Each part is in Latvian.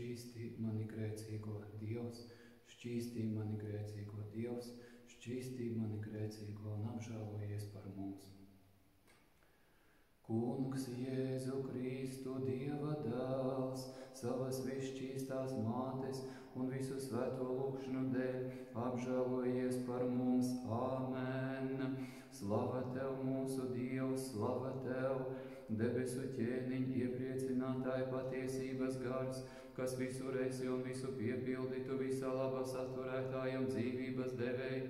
šķīstī mani grēcīgo Dievs, šķīstī mani grēcīgo Dievs, šķīstī mani grēcīgo un apžēlojies par mums. Kungs Jēzu Kristu, Dieva dēls, savas visšķīstās mātes un visu svēto lūgšanu dēļ, apžēlojies par mums. Āmen. Slava Tev, mūsu Dievs, slava Tev, debesu ķēniņ, iepriecinātāji patiesības gars, kas visu esi un visu piepildi, Tu visā labā saturētājam dzīvības devēji,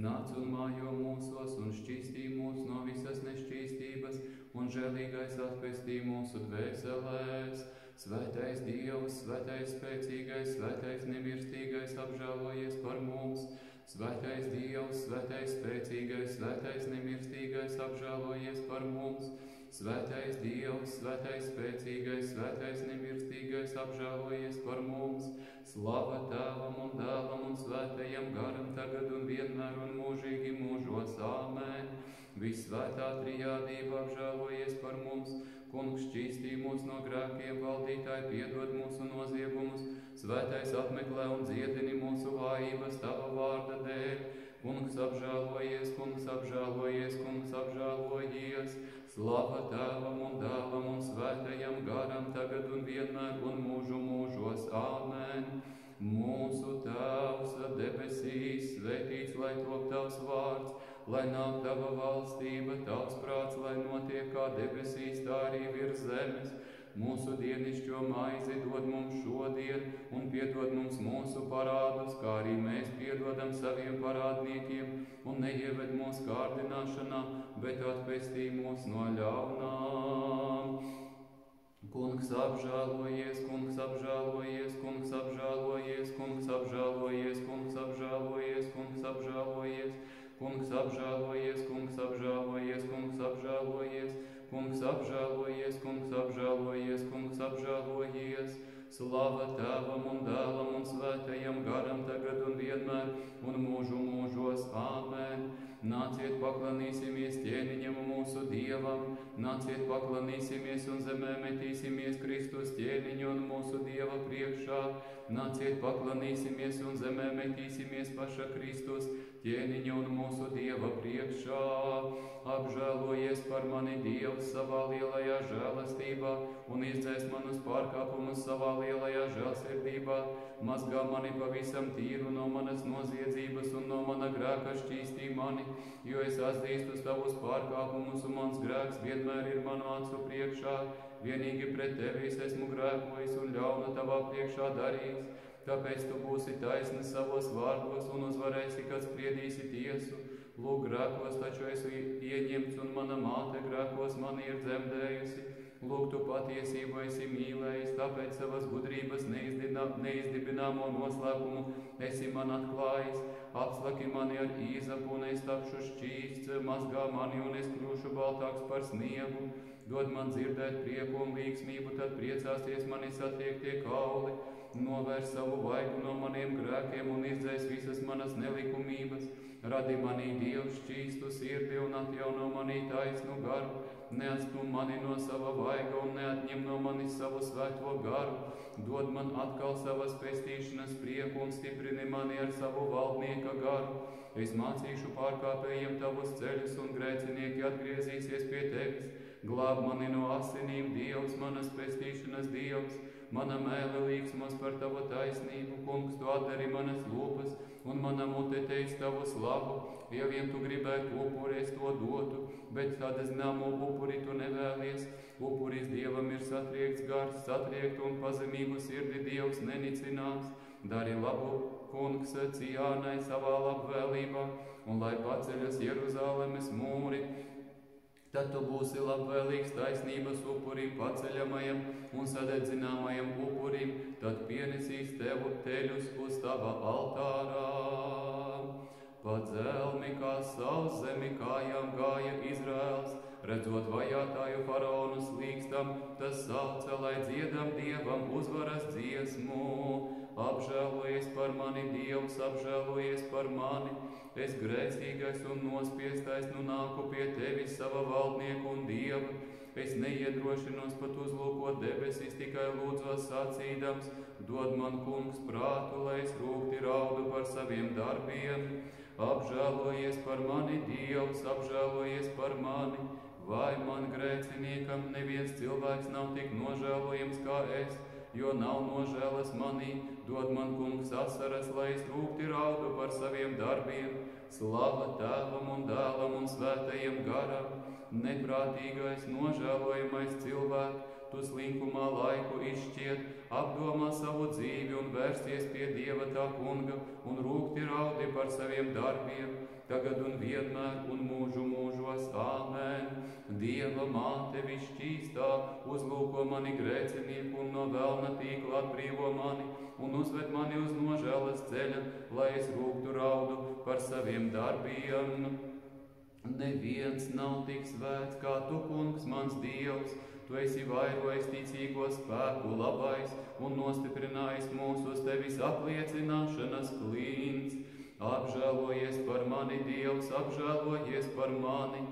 nāc un mājo mūsos un šķīstī mūs no visas nešķīstības, un žēlīgais atpestī mūsu dvēselēs. Svētais Dievs, svētais spēcīgais, svētais nemirstīgais, apžēlojies par mums. Svētais Dievs, svētais spēcīgais, svētais nemirstīgais, apžēlojies par mums. Svētais Dievs, svētais spēcīgais, svētais nemirstīgais, apžēlojies par mums. Slava Tēvam un Dēlam un Svētajam garam tagad un vienmēr un mūžīgi mūžos. Āmen. Visvētā trijādība, apžēlojies par mums. Kungs šķīstī mūs no grēkiem, valdītāji piedod mūsu noziegumus. Svētais apmeklē un dziedini mūsu vājības Tava vārda dēļ. Kungs apžēlojies, Kungs apžēlojies, Kungs apžēlojies. Slava Tēvam un Dēlam un Svētajam garam tagad un vienmēr un mūžu mūžos. Āmen. Mūsu Tēvs debesīs, svētīts lai top Tavs vārds, lai nāk Tava valstība, Tavs prāts, lai notiek kā debesīs, tā arī virs zemes. Mūsu dienišķo maizi dod mums šodien un piedod mums mūsu parādus, kā arī mēs piedodam saviem parādniekiem, un neieved mūsu kārdināšanā, bet atpestī mūs no ļaunām. Kungs apžēlojies, Kungs apžēlojies, Kungs apžēlojies, Kungs apžēlojies, Kungs apžēlojies, Kungs apžēlojies, Kungs apžēlojies, Kungs apžēlojies, Kungs apžēlojies, Kungs apžēlojies, Kungs apžēlojies, Kungs apžēlojies. Slava Tēvam un Dēlam un Svētajam garam tagad un vienmēr un mūžu mūžos. Āmen. Nāciet paklanīsimies ķēniņam mūsu Dievam, nāciet paklanīsimies un zemē metīsimies Kristus ķēniņu un mūsu Dieva priekšā, nāciet paklanīsimies un zemē metīsimies paša Kristus ķēniņu un mūsu Dieva priekšā. Apžēlojies par mani Dievs savā lielajā žēlastībā un izdzēs manus pārkāpumus savā lielajā žēlsirdībā, mazgā mani pavisam tīru no manas noziedzības un no mana grēka šķīstī mani, jo es atzīstu savus pārkāpumus un mans grēks vienmēr ir manu acu priekšā. Vienīgi pret Tevi es esmu grēkojis un ļaunu Tavā priekšā darījis. Tāpēc Tu būsi taisns savos vārdos un uzvarēsi, kad spriedīsi tiesu. Lūk, grēkos taču esmu ieņemts un mana māte grēkos mani ir dzemdējusi. Lūk, Tu patiesību esi mīlējis, tāpēc savas gudrības neizdibināmo noslēpumu esi man atklājis. Apslaki mani ar īzapu un es tapšu šķīsts, mazgā mani un es kļūšu baltāks par sniegu. Dod man dzirdēt prieku un līgsmību, tad priecāsies mani satiektie kauli. Novērs savu vaigu no maniem grēkiem un izdzēs visas manas nelikumības. Radi manī Dievs šķīstu sirdi un atjauno manī taisnu garu. Neatstum mani no sava vaiga un neatņem no manis savu svēto garu. Dod man atkal savas pestīšanas prieku un stiprini mani ar savu valdnieka garu. Es mācīšu pārkāpējiem Tavus ceļus un grēcinieki atgriezīsies pie Tevis. Glāb mani no asinīm, Dievs, manas pestīšanas Dievs. Mana mēle līksmos par Tavu taisnību, Kungs, Tu atdari manas lūpas, un mana mute teiks Tavu slavu. Ja vien Tu gribētu upuri, es to dotu, bet tāda zināmo upuri Tu nevēlies. Upuris Dievam ir satriekts gars, satriekt un pazemīgu sirdi Dievs nenicinās. Dari labu, Kungs, Cijānai savā labvēlībā, un lai paceļas Jeruzālemes mūri. Tad Tu būsi labvēlīgs taisnības upurim, paceļamajam un sadedzināmajam upurim, tad pienesīs Tevu teļus uz Tava altārā. Pa dzelmi kā savs zemi kājām gāja Izraels, redzot vajātāju faraonu slīkstam, tas sauca, lai dziedam Dievam uzvaras dziesmu. Apžēlojies par mani, Dievs, apžēlojies par mani. Es grēcīgais un nospiestais nu nāku pie Tevis sava valdnieku un Dieva. Es neiedrošinos pat uzlūkot debesis, tikai lūdzos sacīdams, dod man, Kungs, prātu, lai es rūgti raudu par saviem darbiem. Apžēlojies par mani, Dievs, apžēlojies par mani. Vai man grēciniekam neviens cilvēks nav tik nožēlojams kā es, jo nav nožēlas manī, dod man, Kungs, asaras, lai es rūgti raudu par saviem darbiem. Slava Tēvam un Dēlam un Svētajam garam, neprātīgais, nožēlojamais cilvēks, tu slinkumā laiku izšķiet, apdomā savu dzīvi un vērsties pie Dieva tā Kunga un rūgti raudi par saviem darbiem, tagad un vienmēr un mūžu mūžos. Āmen. Dieva māte visšķīstā, uzlūko mani grēcinieku un no velna tīkla atbrīvo mani un uzved mani uz nožēlas ceļa, lai es rūgtu raudu par saviem darbiem. Neviens nav tik svēts kā tu, Kungs, mans Dievs. Tu esi vairojis ticīgo spēku labais un nostiprinājis mūsu uz tevis apliecināšanas klints. Apžēlojies par mani, Dievs, apžēlojies par mani.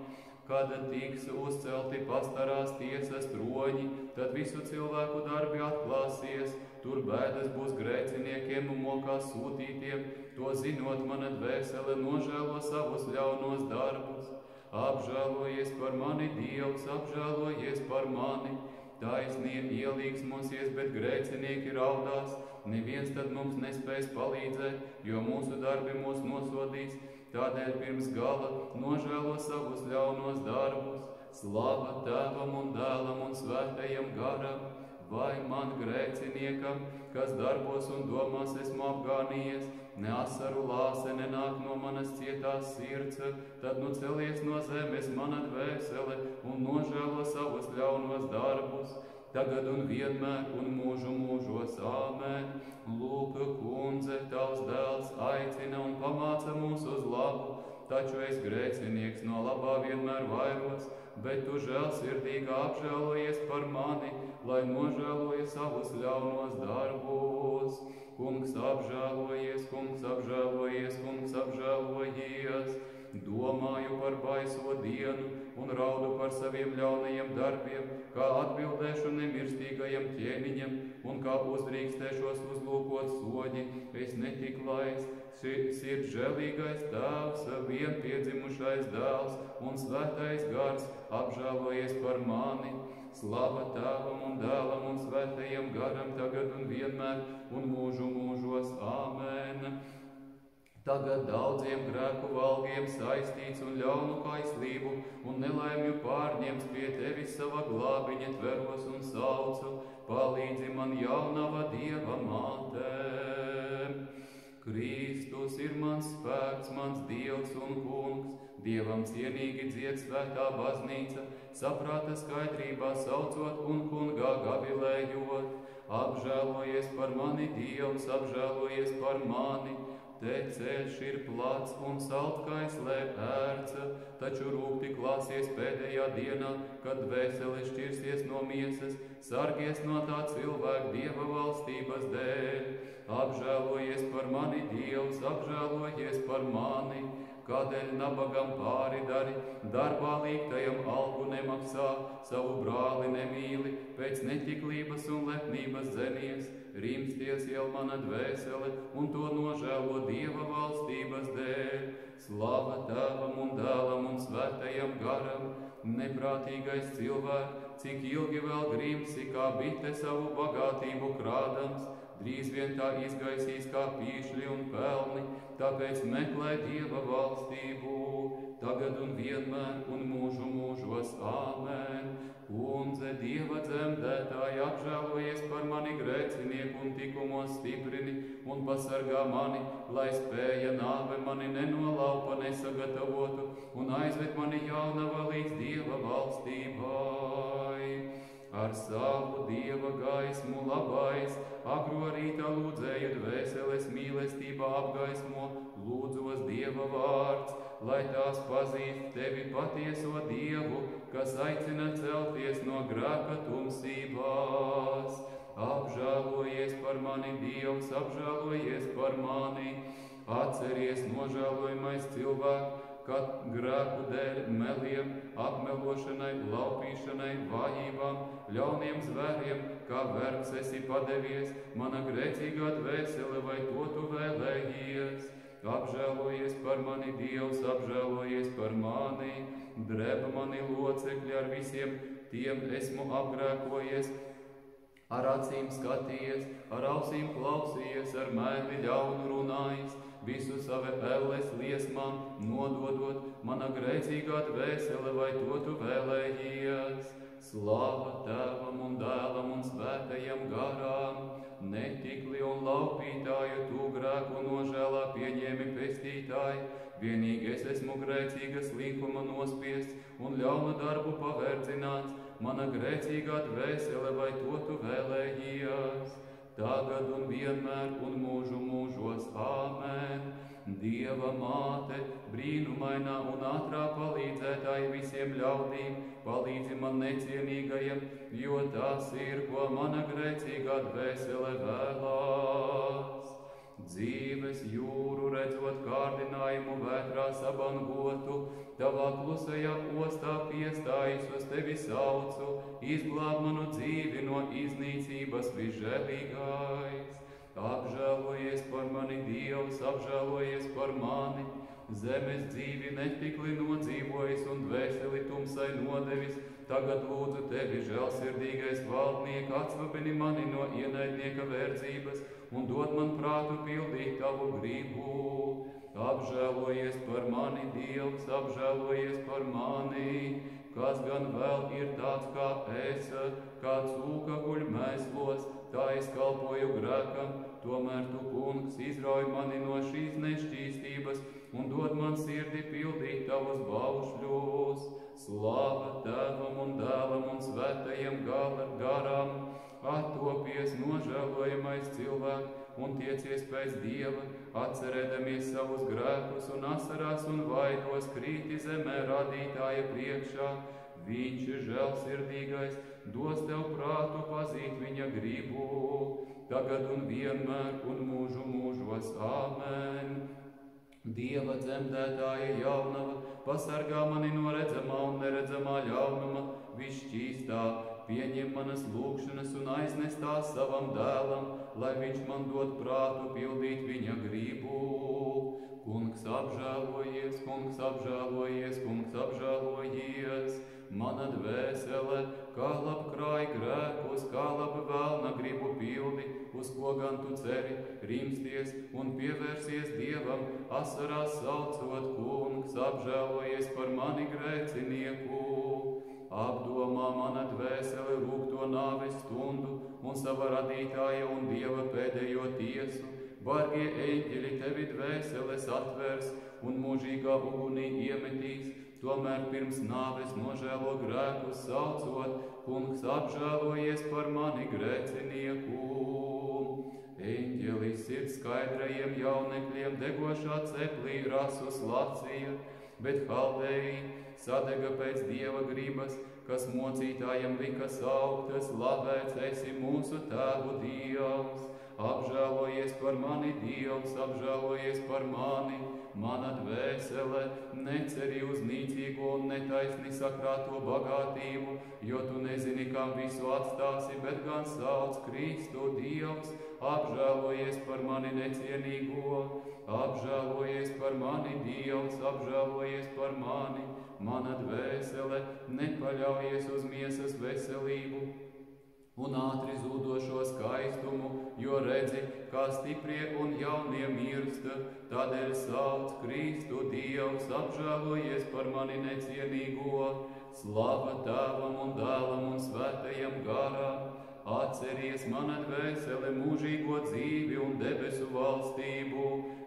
Kad tiks uzcelti pastarās tiesas troņi, tad visu cilvēku darbi atklāsies. Tur bēdas būs grēciniekiem un mokās sūtītiem, to zinot mana dvēsele nožēlo savus ļaunos darbus. Apžēlojies par mani, Dievs, apžēlojies par mani. Taisnīgi ielīgsmosies, bet grēcinieki raudās. Neviens tad mums nespēs palīdzēt, jo mūsu darbi mūs nosodīs. Tādēļ pirms gala nožēlo savus ļaunos darbus. Slava Tēvam un Dēlam un Svētajam garam. Vai man grēciniekam, kas darbos un domās esmu apgānījies, ne asaru lāse nenāk no manas cietās sirds, tad nu celies no zemes mana dvēsele un nožēlo savus ļaunos darbus, tagad un vienmēr un mūžu mūžos. Āmen. Lūk, Kundze, tavs dēls aicina un pamāca mūs uz labu, taču es grēcinieks no labā vienmēr vairos, bet tu žēlsirdīgi apžēlojies par mani, lai nožēloja savus ļaunos darbus. Kungs apžēlojies, Kungs apžēlojies, Kungs apžēlojies. Domāju par baiso dienu un raudu par saviem ļaunajiem darbiem, kā atbildēšu nemirstīgajam ķēniņam un kā uzdrīkstēšos uzlūkot soļi. Es netik laists, sirds žēlīgais Tēvs, vienpiedzimušais dēls un Svētais gars apžēlojies par mani. Slava Tēvam un Dēlam un Svētajam garam, tagad un vienmēr un mūžu mūžos. Āmen. Tagad daudziem grēku valgiem saistīts un ļaunu kaislību un nelaimju pārņems pie tevis sava glābiņa tveros un saucu, palīdzi man jaunava Dieva māte. Kristus ir mans spēks, mans Dievs un Kungs, Dievam cienīgi dzied svētā baznīca, saprāta skaidrībā saucot un Kungā gavilējot. Apžēlojies par mani, Dievs, apžēlojies par mani. Te ceļš ir plats un saltkaislē ērca, taču rūgti klāsies pēdējā dienā, kad dvēsele šķirsies no miesas, sargies no tā cilvēka Dieva valstības dēļ. Apžēlojies par mani, Dievs, apžēlojies par mani. Kādēļ nabagam pāri dari, darbā līgtajam algu nemaksā, savu brāli nemīli, pēc netiklības un lepnības dzenies. Rimsties jau mana dvēsele un to nožēlo Dieva valstības dēļ. Slava Tēvam un Dēlam un Svētajam garam. Neprātīgais cilvēks, cik ilgi vēl grimsi kā bite savu bagātību krādams, drīz vien tā izgaisīs kā pīšļi un pelni, tāpēc meklē Dieva valstību, tagad un vienmēr un mūžu mūžos. Āmen. Kundze, Dieva dzemdētāja, apžēlojies par mani grēcinieku un tikumos stiprini un pasargā mani, lai spēja nāve mani nenolaupa nesagatavotu un aizved mani jaunava līdz Dieva valstībai. Ar savu Dieva gaismu labais, agro rītā lūdzēju dvēseles mīlestībā apgaismo, lūdzos Dieva vārds, lai tās pazīst tevi patieso Dievu, kas aicina celties no grēka tumsībās. Apžēlojies par mani, Dievs, apžēlojies par mani. Atceries, nožēlojamais cilvēks, kad grēku dēļ, meliem, apmelošanai, laupīšanai, vājībām, ļauniem zvēriem, kā vergs esi padevies, mana grēcīgā dvēsele, vai to tu vēlējies? Apžēlojies par mani, Dievs, apžēlojies par mani, dreba mani locekļi, ar visiem tiem esmu apgrēkojies, ar acīm skatījies, ar ausīm klausījies, ar mēli ļaunu runājis, visu savu elles liesmām nododot, mana grēcīgā dvēsele, vai to tu vēlējies? Slāva Tēvam un Dēlam un Svētajam garām, netikli un laupītāju, tu grēku nožēlā pieņēmi pestītāji, vienīgi es esmu grēcīga slinkuma nospiests un ļaunu darbu pavērdzināts, mana grēcīgā dvēsele, vai to tu vēlējies? Tagad un vienmēr un mūžu mūžos. Āmen. Dieva māte, brīnumainā un ātrā palīdzētāja visiem ļaudīm, palīdzi man necienīgajam, jo tas ir, ko mana grēcīgā dvēsele vēlās. Dzīves jūru redzot kārdinājumu vētrā sabangotu, tavā klusajā ostā piestājis uz tevi saucu, izglāb manu dzīvi no iznīcības visžēlīgais. Apžēlojies par mani, Dievs, apžēlojies par mani, zemes dzīvi netikli nodzīvojis un dvēseli tumsai nodevis, tagad lūdzu tevi, žēlsirdīgais valdniek, atsvabini mani no ienaidnieka verdzības un dod man prātu pildīt tavu gribu. Apžēlojies par mani, Dievs, apžēlojies par mani, kas gan vēl ir tāds kā es, kā cūka guļ mēslos, tā es kalpoju grēkam, tomēr tu, kungs, izrauj mani no šīs nešķīstības un dod man sirdi pildīt tavus baušļus. Slāva Tēvam un Dēlam un Svētajam garam, attopies nožēlojamais cilvēks un tiecies pēc Dieva, atcerēdamies savus grēkus un asarās un vaidos krīti zemē radītāja priekšā. Viņš ir žēlsirdīgais, dos tev prātu pazīt viņa gribu, tagad un vienmēr un mūžu mūžos. Āmen. Dieva dzemdētāja jaunava, pasargā mani no redzamā un neredzamā ļaunuma, visšķīstā, pieņem manas lūgšanas un aiznes tās savam dēlam, lai viņš man dod prātu pildīt viņa gribu. Kungs apžēlojies, kungs apžēlojies, kungs apžēlojies, mana dvēsele, kā labkrāj grēkus, kā laba vēlna gribu pildi, uz ko gan tu ceri, rimsties un pievērsies Dievam, asarās saucot, kungs apžēlojies par mani grēcinieku. Apdomā mana dvēsele rūgto nāves stundu un sava radītāja un Dieva pēdējo tiesu. Bargie eņģeļi tevi dvēseles atvers un mūžīgā ugunī iemetīs, tomēr pirms nāves nožēlo grēkus saucot, kungs apžēlojies par mani grēcinieku. Eņģelis sirds skaidrajiem jaunekļiem degošā ceplī rasus lacīja, bet Haldēji sadega pēc Dieva gribas, kas mocītājiem lika saukt, slavēts esi mūsu Tēvu Dievs. Apžēlojies par mani, Dievs, apžēlojies par mani, mana dvēsele, neceri uz nīcīgo un netaisni sakrāto bagātību, jo tu nezini, kam visu atstāsi, bet gan sauc Kristu Dievs. Apžēlojies par mani necienīgo, apžēlojies par mani, Dievs, apžēlojies par mani, mana dvēsele, nepaļaujies uz miesas veselību un ātri zūdošo skaistumu, jo redzi, kā stiprie un jaunie mirst, tādēļ sauc Kristu Dievs, apžēlojies par mani necienīgo, slava Tēvam un Dēlam un Svētajam garam, atceries mana dvēsele mūžīgo dzīvi un debesu valstību,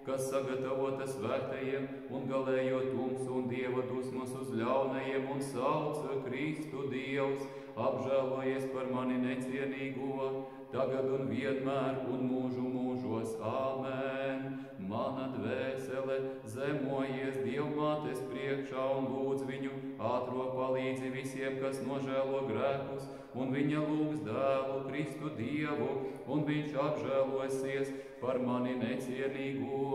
kas sagatavota svētajiem un galējo tumsu un Dieva dusmas uz ļaunajiem un sauca Kristu Dievs, apžēlojies par mani necienīgo, tagad un vienmēr un mūžu mūžos. Āmen. Mana dvēsele zemojies Dievmātes priekšā un lūdz viņu ātro palīdzi visiem, kas nožēlo grēkus, un viņa lūgs dēlu Kristu Dievu, un viņš apžēlosies par mani necienīgo.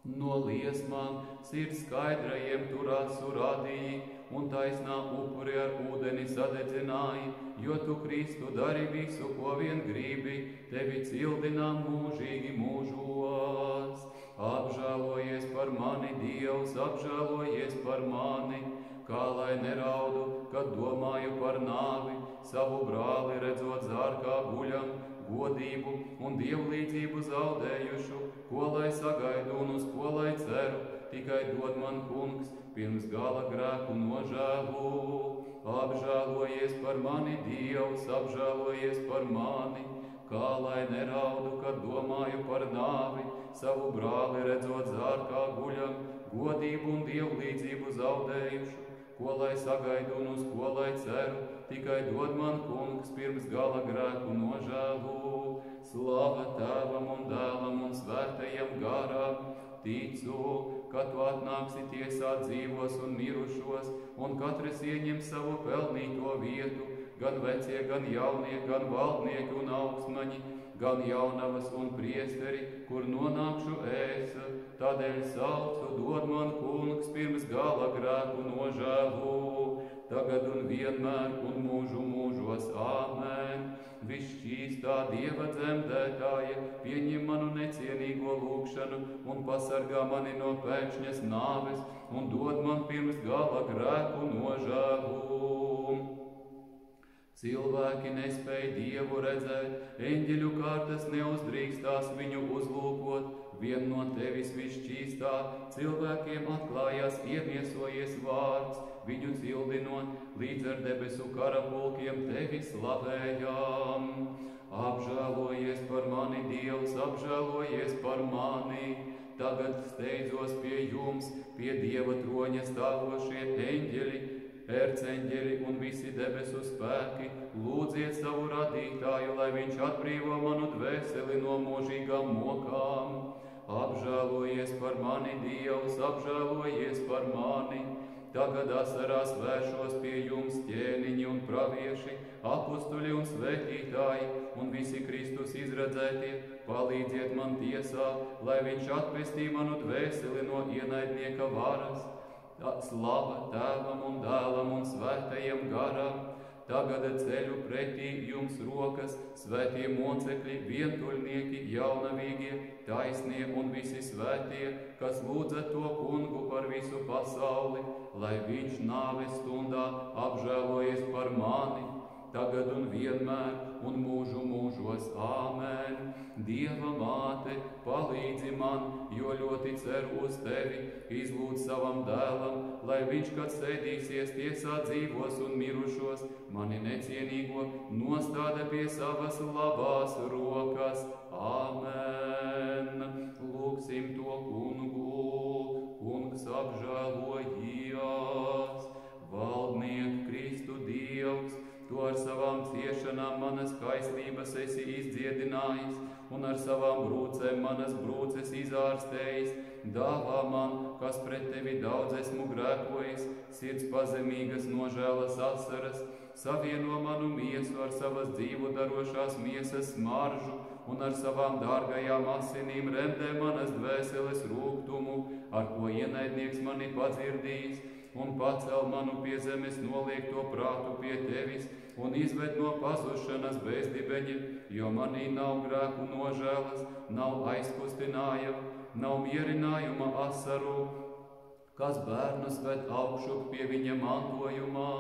No liesmām sirds skaidrajiem turās surādīji, un taisnā upuri ar ūdeni sadedzināji, jo tu, Kristu, dari visu, ko vien gribi, tevi cildinām mūžīgi mūžos. Apžēlojies par mani, Dievs, apžēlojies par mani, kā lai neraudu, kad domāju par nāvi, savu brāli redzot zārkā guļam, godību un dievlīdzību zaudējušu, ko lai sagaidu un uz ko lai ceru, tikai dod man, Kungs, pirms gala grēku nožēlu. Apžēlojies par mani, Dievs, apžēlojies par mani, kā lai neraudu, kad domāju par nāvi, savu brāli redzot zārkā guļam, godību un dievlīdzību zaudējušu, ko lai sagaidu un uz ko lai ceru, tikai dod man, Kungs, pirms gala grēku nožēlu. Slava Tēvam un Dēlam un Svētajam garam, ticu, ka tu atnāksi tiesāt dzīvos un mirušos, un katrs ieņem savu pelnīto vietu, gan vecie, gan jaunie, gan valdnieki un augstmaņi, gan jaunavas un priesteri, kur nonākšu es. Tādēļ saucu, dod man, Kungs, pirms gala grēku nožēlu, tagad un vienmēr un mūžu mūžos. Āmen. Visšķīstā Dieva dzemdētāja, pieņem manu necienīgo lūgšanu un pasargā mani no pēkšņas nāves un dod man pirms gala grēku nožēlu. Cilvēki nespēj Dievu redzēt, eņģeļu kārtas neuzdrīkstās viņu uzlūkot, vien no tevis visšķīstā cilvēkiem atklājās iemiesojies vārds, viņu cildinot, līdz ar debesu karapulkiem tevi slavējām. Apžēlojies par mani, Dievs, apžēlojies par mani, tagad steidzos pie jums, pie Dieva troņa stāvošie eņģeļi, ērceņģeļi un visi debesu spēki, lūdziet savu radītāju, lai viņš atbrīvo manu dvēseli no mūžīgām mokām. Apžēlojies par mani, Dievs, apžēlojies par mani, tagad asarās vēršos pie jums ķēniņi un pravieši, apustuļi un svētītāji un visi Kristus izredzētie, palīdziet man tiesā, lai viņš atpestī manu dvēseli no ienaidnieka varas. Slava Tēvam un Dēlam un Svētajam garam, tagad ceļu pretī jums rokas, svētie mocekļi, vientuļnieki, jaunavīgie, taisnie un visi svētie, kas lūdzat to Kungu par visu pasauli, lai viņš nāves stundā apžēlojies par mani, tagad un vienmēr un mūžu mūžos. Āmen. Dieva māte, palīdzi man, jo ļoti ceru uz tevi, izlūdz savam dēlam, lai viņš, kad sēdīsies tiesā dzīvos un mirušos, mani necienīgo nostāda pie savas labās rokas. Āmen. Lūgsim to Kungu, Kungs apžēlojies. Valdniek Kristu Dievs, tu ar savām ciešanām manas kaislības esi izdziedinājis, un ar savām brūcēm manas brūces izārstējis. Dāvā man, kas pret tevi daudz esmu grēkojis, sirds pazemīgas nožēlas asaras, savieno manu miesu ar savas dzīvu darošās miesas smaržu, un ar savām dārgajām asinīm remdē manas dvēseles rūgtumu, ar ko ienaidnieks mani padzirdījis, un pacel manu pie zemes noliekto prātu pie tevis, un izved no pazušanas bezdibeņa, jo manī nav grēku nožēlas, nav aizkustinājuma, nav mierinājuma asaru, kas bērnus ved augšup pie viņa mantojumā,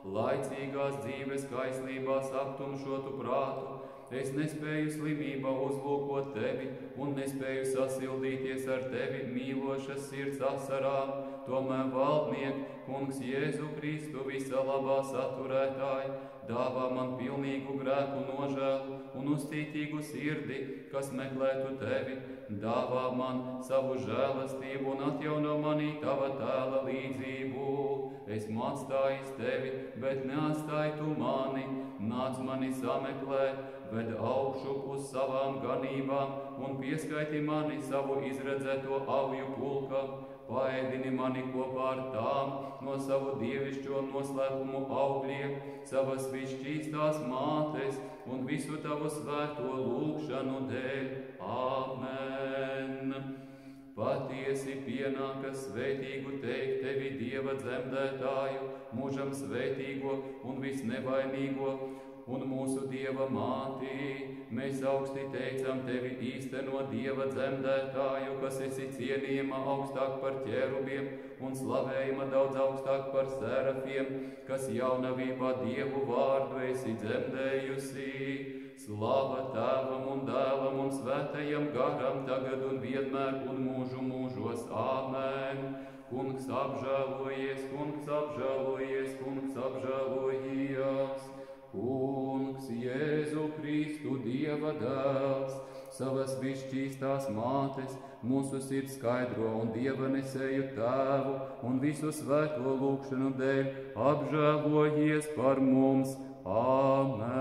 laicīgās dzīves kaislībās aptumšotu prātu. Es nespēju slimībā uzlūkot tevi un nespēju sasildīties ar tevi mīlošas sirds asarām, tomēr valdniek, Kungs Jēzu Kristu, visa labā saturētāji, dāvā man pilnīgu grēku nožēlu un uztītīgu sirdi, kas meklētu tevi, dāvā man savu žēlastību un atjauno manī tava tēla līdzību. Esmu atstājis tevi, bet neatstāji tu mani, nāc mani sameklēt, ved augšup uz savām ganībām un pieskaiti mani savu izredzēto avju pulkam, paēdini mani kopā ar tām no savu dievišķo noslēpumu augļiem, savas visšķīstās mātes un visu tavu svēto lūgšanu dēļ. Āmen. Patiesi pienākas svētīgu teikt tevi Dieva dzemdētāju, mūžam svētīgo un visnevainīgo, un mūsu Dieva mātī. Mēs augsti teicam tevi īsteno Dieva dzemdētāju, kas esi cienījama augstāk par ķērubiem un slavējama daudz augstāk par serafiem, kas jaunavībā Dievu vārdu esi dzemdējusi. Slava Tēvam un Dēlam un Svētajam garam tagad un vienmēr un mūžu mūžos. Āmen. Kungs apžēlojies, Kungs apžēlojies, Kungs apžēlojies. Kungs Jēzu Kristu Dieva dēls, savas visšķīstās mātes, mūsu sirds skaidro un Dieva nesēju tēvu un visu svēto lūgšanu dēļ apžēlojies par mums. Āmen.